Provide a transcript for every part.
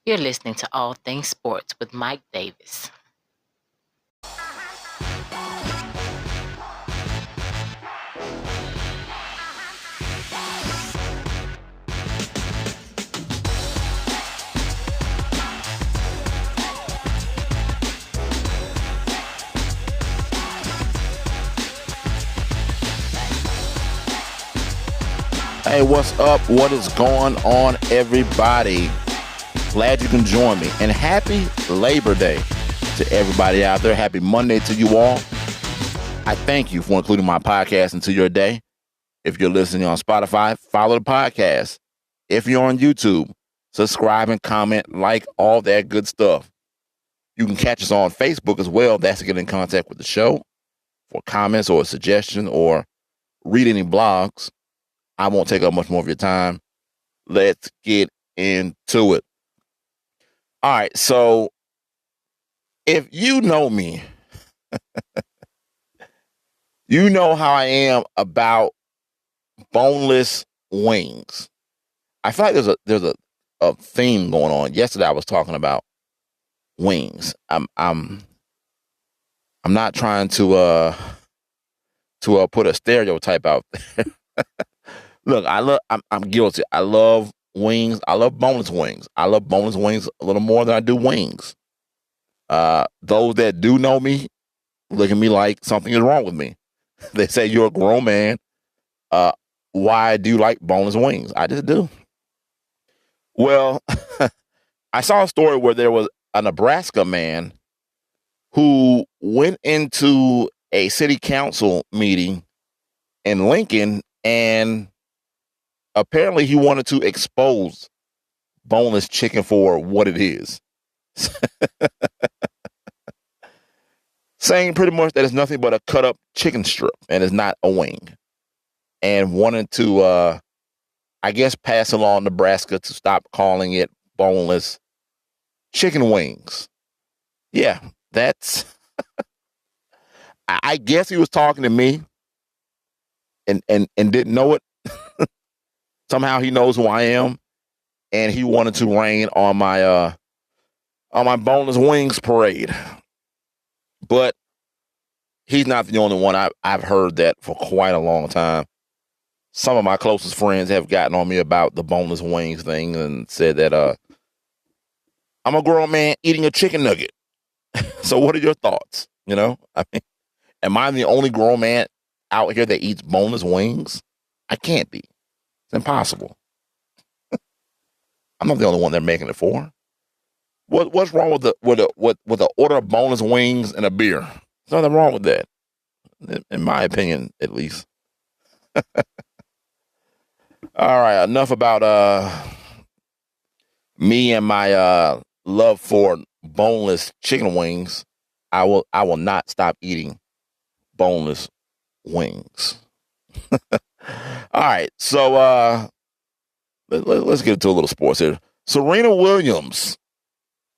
You're listening to All Things Sports with Mike Davis. Hey, what's up? What is going on, everybody? Glad you can join me. And happy Labor Day to everybody out there. Happy Monday to you all. I thank you for including my podcast into your day. If you're listening on Spotify, follow the podcast. If you're on YouTube, subscribe and comment, like all that good stuff. You can catch us on Facebook as well. That's to get in contact with the show for comments or a suggestion or read any blogs. I won't take up much more of your time. Let's get into it. All right, so if you know me, you know how I am about boneless wings. I feel like there's a theme going on. Yesterday I was talking about wings. I'm not trying to put a stereotype out there. Look, I'm guilty. I love wings. I love boneless wings. I love boneless wings a little more than I do wings. Those that do know me look at me like something is wrong with me. They say you're a grown man. Why do you like boneless wings? I just do. Well, I saw a story where there was a Nebraska man who went into a city council meeting in Lincoln, and apparently he wanted to expose boneless chicken for what it is. Saying pretty much that it's nothing but a cut up chicken strip and it's not a wing. And wanted to, I guess, pass along Nebraska to stop calling it boneless chicken wings. Yeah, that's, I guess he was talking to me and didn't know it. Somehow he knows who I am, and he wanted to rain on my boneless wings parade. But he's not the only one. I've heard that for quite a long time. Some of my closest friends have gotten on me about the boneless wings thing and said that I'm a grown man eating a chicken nugget. So what are your thoughts? You know, I mean, am I the only grown man out here that eats boneless wings? I can't be. It's impossible. I'm not the only one they're making it for. What's wrong with the order of boneless wings and a beer? There's nothing wrong with that, in my opinion, at least. All right, enough about me and my love for boneless chicken wings. I will not stop eating boneless wings. All right, so let's get into a little sports here. Serena Williams.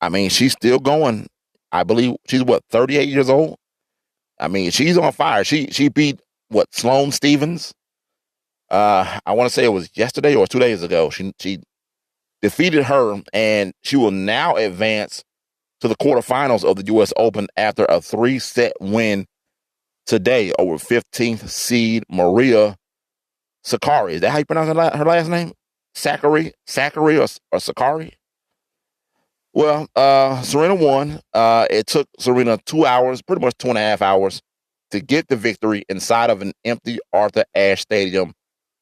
I mean, she's still going. I believe she's 38 years old. I mean, she's on fire. She beat Sloane Stephens. I want to say it was yesterday or 2 days ago. She defeated her, and she will now advance to the quarterfinals of the U.S. Open after a 3-set win today over 15th seed Maria Sakkari. Is that how you pronounce her last name? Sakkari or Sakkari? Well, Serena won. It took Serena 2 hours, pretty much 2.5 hours, to get the victory inside of an empty Arthur Ashe Stadium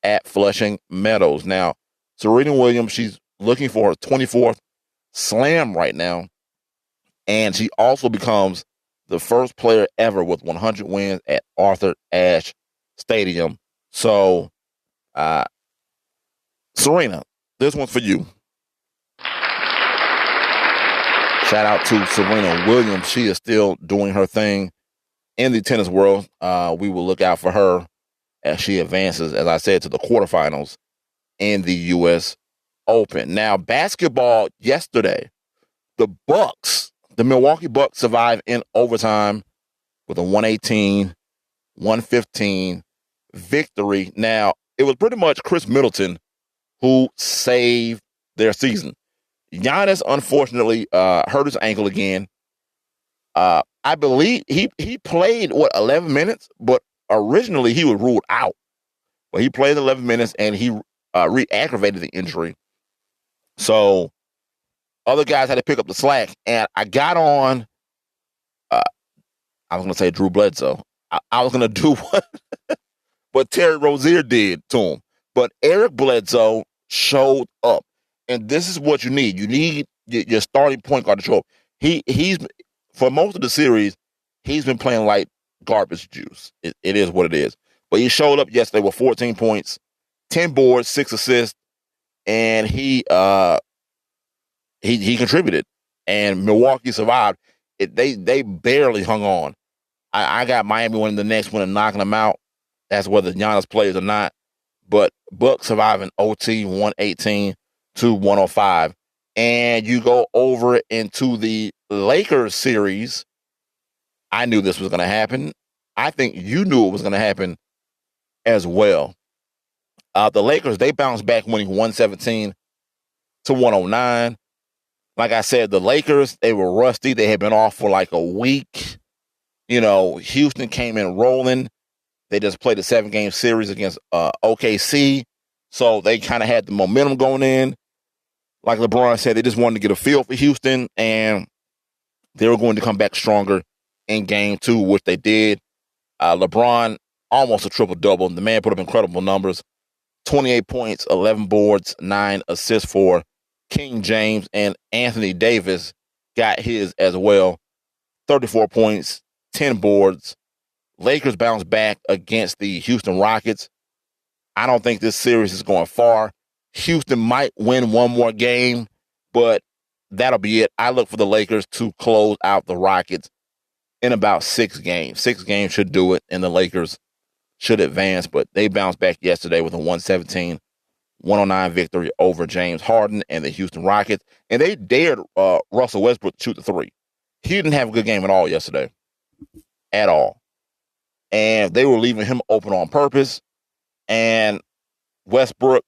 at Flushing Meadows. Now, Serena Williams, she's looking for her 24th slam right now, and she also becomes the first player ever with 100 wins at Arthur Ashe Stadium. So, Serena, this one's for you. Shout out to Serena Williams. She is still doing her thing in the tennis world. We will look out for her as she advances, as I said, to the quarterfinals in the U.S. Open. Now, basketball yesterday, the Milwaukee Bucks survived in overtime with a 118-115 victory. Now, it was pretty much Chris Middleton who saved their season. Giannis unfortunately hurt his ankle again. I believe he played 11 minutes, but originally he was ruled out. But he played 11 minutes and he re-aggravated the injury. So other guys had to pick up the slack, and I got on. I was going to say Drew Bledsoe. I was going to do what Terry Rozier did to him, but Eric Bledsoe showed up, and this is what you need. You need your starting point guard to show up. He's for most of the series, he's been playing like garbage juice. It is what it is. But he showed up yesterday with 14 points, 10 boards, 6 assists, and he contributed. And Milwaukee survived. They barely hung on. I got Miami winning the next one and knocking them out. That's whether Giannis plays or not. But Bucks surviving OT 118-105. And you go over into the Lakers series. I knew this was going to happen. I think you knew it was going to happen as well. The Lakers, they bounced back winning 117-109. Like I said, the Lakers, they were rusty. They had been off for like a week. You know, Houston came in rolling. They just played a 7-game series against OKC. So they kind of had the momentum going in. Like LeBron said, they just wanted to get a feel for Houston, and they were going to come back stronger in game 2, which they did. LeBron, almost a triple-double. The man put up incredible numbers. 28 points, 11 boards, 9 assists for King James, and Anthony Davis got his as well. 34 points, 10 boards. Lakers bounce back against the Houston Rockets. I don't think this series is going far. Houston might win one more game, but that'll be it. I look for the Lakers to close out the Rockets in about 6 games. 6 games should do it, and the Lakers should advance, but they bounced back yesterday with a 117-109 victory over James Harden and the Houston Rockets, and they dared Russell Westbrook to shoot the 3. He didn't have a good game at all yesterday. At all. And they were leaving him open on purpose, and Westbrook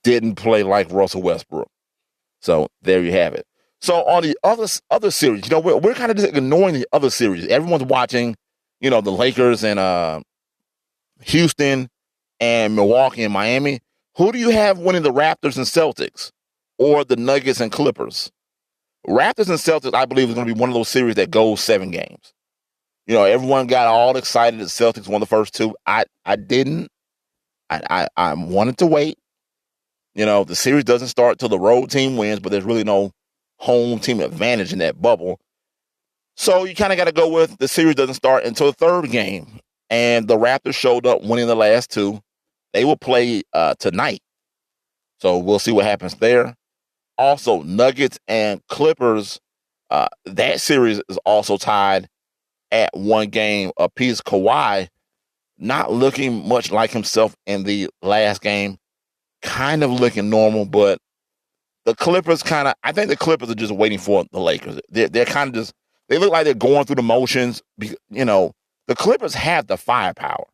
didn't play like Russell Westbrook. So there you have it. So on the other series, you know, we're kind of just ignoring the other series. Everyone's watching, you know, the Lakers and Houston and Milwaukee and Miami. Who do you have winning the Raptors and Celtics, or the Nuggets and Clippers? Raptors and Celtics, I believe, is going to be one of those series that goes 7 games. You know, everyone got all excited that Celtics won the first 2. I didn't. I wanted to wait. You know, the series doesn't start till the road team wins, but there's really no home team advantage in that bubble. So you kind of got to go with the series doesn't start until the 3rd game. And the Raptors showed up winning the last 2. They will play tonight. So we'll see what happens there. Also, Nuggets and Clippers, that series is also tied at 1 game apiece. Kawhi not looking much like himself in the last game, kind of looking normal, but the Clippers I think the Clippers are just waiting for the Lakers. They're kind of just, they look like they're going through the motions. You know, the Clippers have the firepower.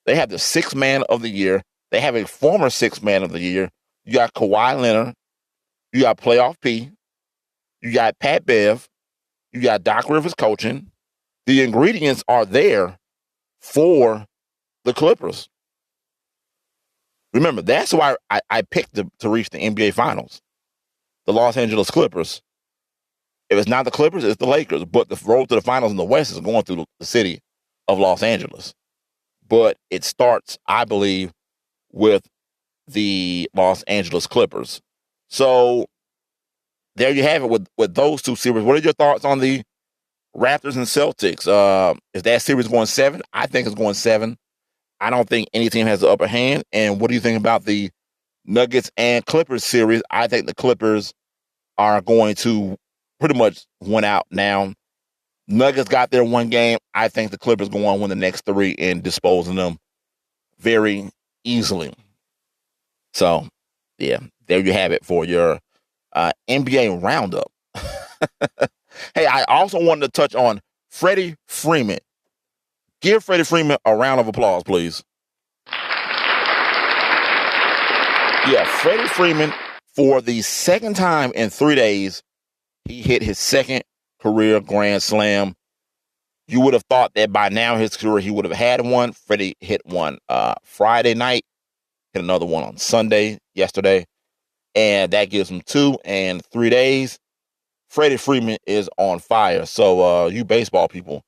They have the 6th man of the year. They have a former 6th man of the year. You got Kawhi Leonard. You got Playoff P. You got Pat Bev. You got Doc Rivers coaching. The ingredients are there for the Clippers. Remember, that's why I picked to reach the NBA Finals. The Los Angeles Clippers. If it's not the Clippers, it's the Lakers. But the road to the finals in the West is going through the city of Los Angeles. But it starts, I believe, with the Los Angeles Clippers. So there you have it with those 2 series. What are your thoughts on the Raptors and Celtics? Is that series going 7? I think it's going 7. I don't think any team has the upper hand. And what do you think about the Nuggets and Clippers series? I think the Clippers are going to pretty much win out now. Nuggets got their 1 game. I think the Clippers go on win the next 3 and dispose of them very easily. So, yeah, there you have it for your NBA roundup. Hey, I also wanted to touch on Freddie Freeman. Give Freddie Freeman a round of applause, please. Yeah, Freddie Freeman, For the second time in 3 days, he hit his second career grand slam. You would have thought that by now his career he would have had one. Freddie hit one Friday night, hit another one on Sunday, yesterday, and that gives him 2 and 3 days. Freddie Freeman is on fire. So you baseball people,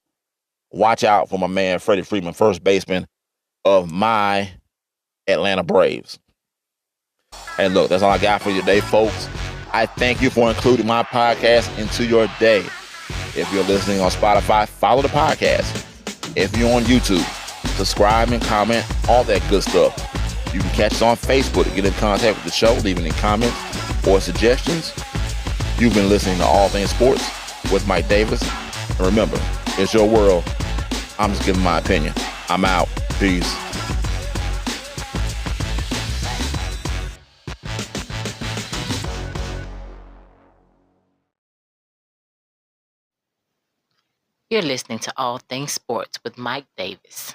watch out for my man Freddie Freeman, first baseman of my Atlanta Braves. And look, that's all I got for you today, folks. I thank you for including my podcast into your day. If you're listening on Spotify, follow the podcast. If you're on YouTube, subscribe and comment, all that good stuff. You can catch us on Facebook to get in contact with the show, leaving any comments or suggestions. You've been listening to All Things Sports with Mike Davis. And remember, it's your world. I'm just giving my opinion. I'm out. Peace. You're listening to All Things Sports with Mike Davis.